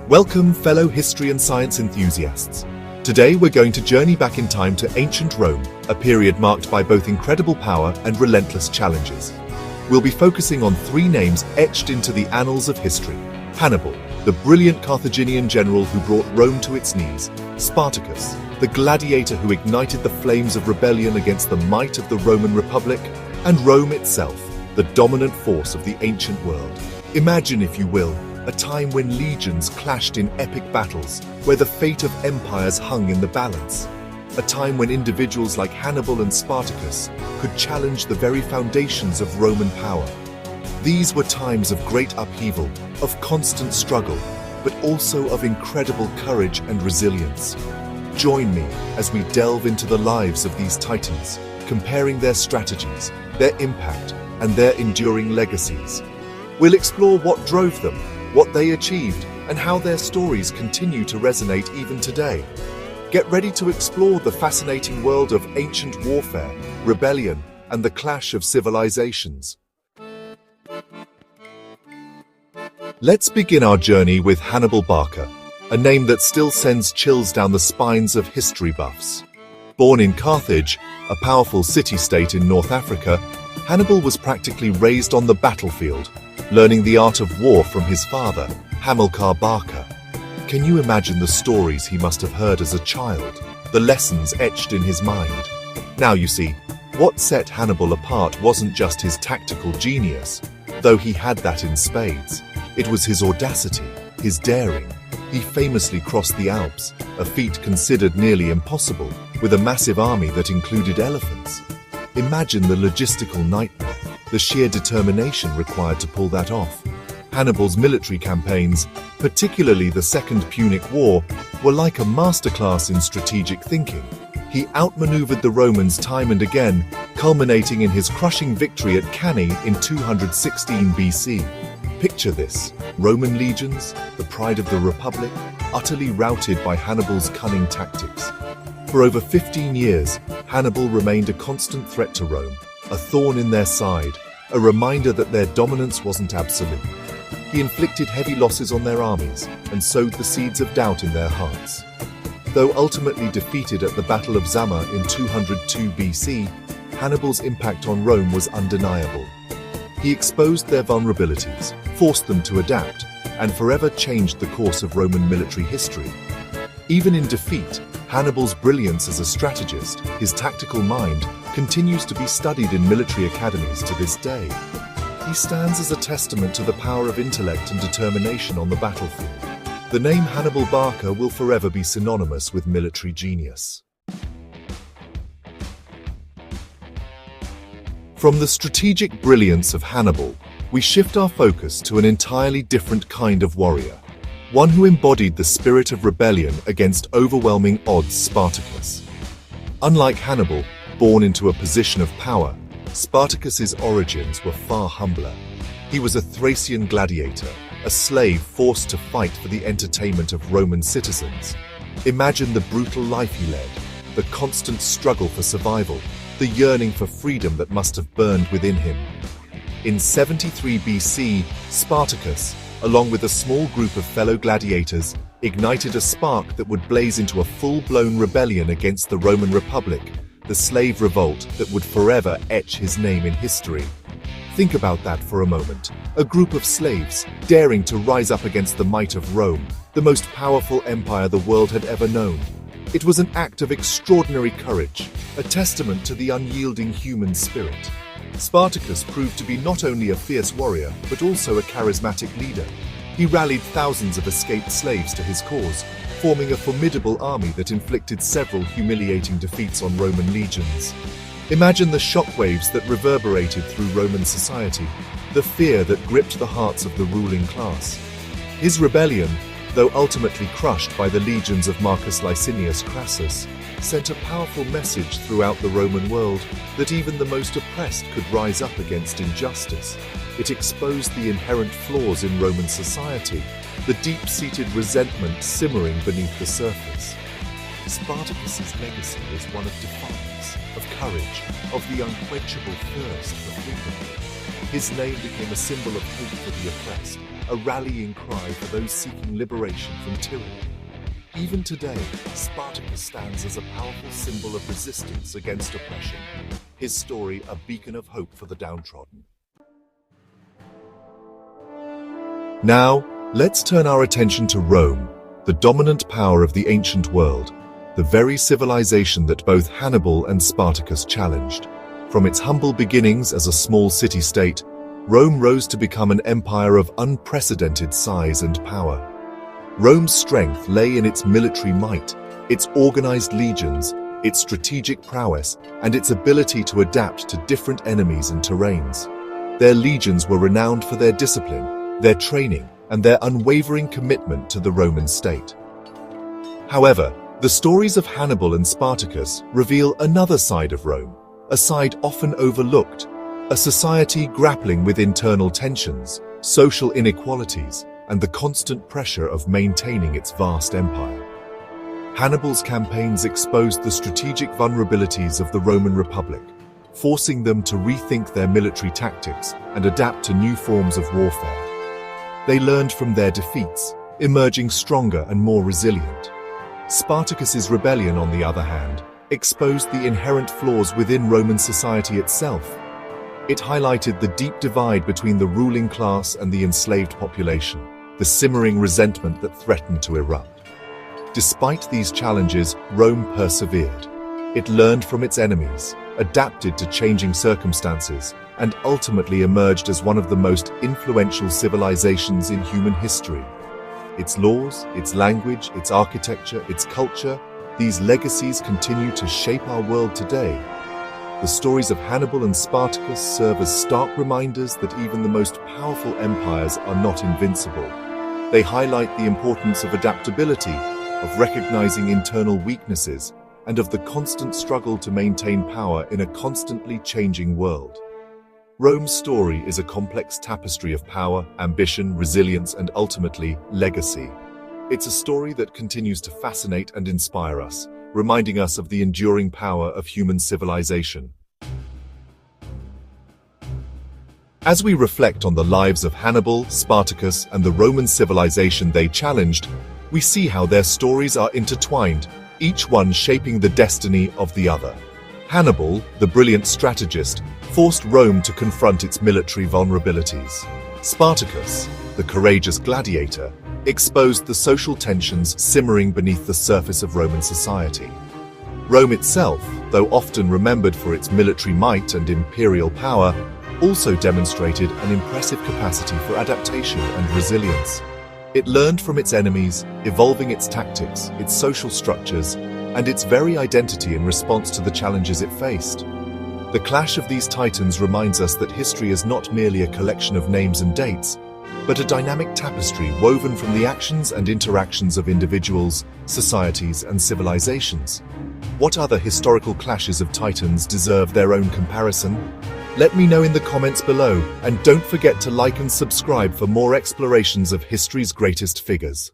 Welcome, fellow history and science enthusiasts. Today we're going to journey back in time to ancient Rome, a period marked by both incredible power and relentless challenges. We'll be focusing on three names etched into the annals of history. Hannibal, the brilliant Carthaginian general who brought Rome to its knees. Spartacus, the gladiator who ignited the flames of rebellion against the might of the Roman Republic. And Rome itself, the dominant force of the ancient world. Imagine, if you will, a time when legions clashed in epic battles, where the fate of empires hung in the balance. A time when individuals like Hannibal and Spartacus could challenge the very foundations of Roman power. These were times of great upheaval, of constant struggle, but also of incredible courage and resilience. Join me as we delve into the lives of these titans, comparing their strategies, their impact, and their enduring legacies. We'll explore what drove them, what they achieved, and how their stories continue to resonate even today. Get ready to explore the fascinating world of ancient warfare, rebellion, and the clash of civilizations. Let's begin our journey with Hannibal Barca, a name that still sends chills down the spines of history buffs. Born in Carthage, a powerful city-state in North Africa, Hannibal was practically raised on the battlefield, learning the art of war from his father, Hamilcar Barca. Can you imagine the stories he must have heard as a child, the lessons etched in his mind? Now you see, what set Hannibal apart wasn't just his tactical genius, though he had that in spades. It was his audacity, his daring. He famously crossed the Alps, a feat considered nearly impossible, with a massive army that included elephants. Imagine the logistical nightmare, the sheer determination required to pull that off. Hannibal's military campaigns, particularly the Second Punic War, were like a masterclass in strategic thinking. He outmaneuvered the Romans time and again, culminating in his crushing victory at Cannae in 216 BC. Picture this: Roman legions, the pride of the Republic, utterly routed by Hannibal's cunning tactics. For over 15 years, Hannibal remained a constant threat to Rome, a thorn in their side, a reminder that their dominance wasn't absolute. He inflicted heavy losses on their armies and sowed the seeds of doubt in their hearts. Though ultimately defeated at the Battle of Zama in 202 BC, Hannibal's impact on Rome was undeniable. He exposed their vulnerabilities, forced them to adapt, and forever changed the course of Roman military history. Even in defeat, Hannibal's brilliance as a strategist, his tactical mind, continues to be studied in military academies to this day. He stands as a testament to the power of intellect and determination on the battlefield. The name Hannibal Barca will forever be synonymous with military genius. From the strategic brilliance of Hannibal, we shift our focus to an entirely different kind of warrior, one who embodied the spirit of rebellion against overwhelming odds: Spartacus. Unlike Hannibal, born into a position of power, Spartacus's origins were far humbler. He was a Thracian gladiator, a slave forced to fight for the entertainment of Roman citizens. Imagine the brutal life he led, the constant struggle for survival, the yearning for freedom that must have burned within him. In 73 BC, Spartacus, along with a small group of fellow gladiators, ignited a spark that would blaze into a full-blown rebellion against the Roman Republic, the slave revolt that would forever etch his name in history. Think about that for a moment. A group of slaves daring to rise up against the might of Rome, the most powerful empire the world had ever known. It was an act of extraordinary courage, a testament to the unyielding human spirit. Spartacus proved to be not only a fierce warrior, but also a charismatic leader. He rallied thousands of escaped slaves to his cause, forming a formidable army that inflicted several humiliating defeats on Roman legions. Imagine the shockwaves that reverberated through Roman society, the fear that gripped the hearts of the ruling class. His rebellion, though ultimately crushed by the legions of Marcus Licinius Crassus, sent a powerful message throughout the Roman world that even the most oppressed could rise up against injustice. It exposed the inherent flaws in Roman society, the deep-seated resentment simmering beneath the surface. Spartacus's legacy is one of defiance, of courage, of the unquenchable thirst for freedom. His name became a symbol of hope for the oppressed, a rallying cry for those seeking liberation from tyranny. Even today, Spartacus stands as a powerful symbol of resistance against oppression, his story a beacon of hope for the downtrodden. Now, let's turn our attention to Rome, the dominant power of the ancient world, the very civilization that both Hannibal and Spartacus challenged. From its humble beginnings as a small city-state, Rome rose to become an empire of unprecedented size and power. Rome's strength lay in its military might, its organized legions, its strategic prowess, and its ability to adapt to different enemies and terrains. Their legions were renowned for their discipline, their training, and their unwavering commitment to the Roman state. However, the stories of Hannibal and Spartacus reveal another side of Rome, a side often overlooked, a society grappling with internal tensions, social inequalities, and the constant pressure of maintaining its vast empire. Hannibal's campaigns exposed the strategic vulnerabilities of the Roman Republic, forcing them to rethink their military tactics and adapt to new forms of warfare. They learned from their defeats, emerging stronger and more resilient. Spartacus's rebellion, on the other hand, exposed the inherent flaws within Roman society itself. It highlighted the deep divide between the ruling class and the enslaved population, the simmering resentment that threatened to erupt. Despite these challenges, Rome persevered. It learned from its enemies, adapted to changing circumstances, and ultimately emerged as one of the most influential civilizations in human history. Its laws, its language, its architecture, its culture, these legacies continue to shape our world today. The stories of Hannibal and Spartacus serve as stark reminders that even the most powerful empires are not invincible. They highlight the importance of adaptability, of recognizing internal weaknesses, and of the constant struggle to maintain power in a constantly changing world. Rome's story is a complex tapestry of power, ambition, resilience, and ultimately, legacy. It's a story that continues to fascinate and inspire us, reminding us of the enduring power of human civilization. As we reflect on the lives of Hannibal, Spartacus, and the Roman civilization they challenged, we see how their stories are intertwined, each one shaping the destiny of the other. Hannibal, the brilliant strategist, forced Rome to confront its military vulnerabilities. Spartacus, the courageous gladiator, exposed the social tensions simmering beneath the surface of Roman society. Rome itself, though often remembered for its military might and imperial power, also demonstrated an impressive capacity for adaptation and resilience. It learned from its enemies, evolving its tactics, its social structures, and its very identity in response to the challenges it faced. The clash of these titans reminds us that history is not merely a collection of names and dates, but a dynamic tapestry woven from the actions and interactions of individuals, societies, and civilizations. What other historical clashes of titans deserve their own comparison? Let me know in the comments below, and don't forget to like and subscribe for more explorations of history's greatest figures.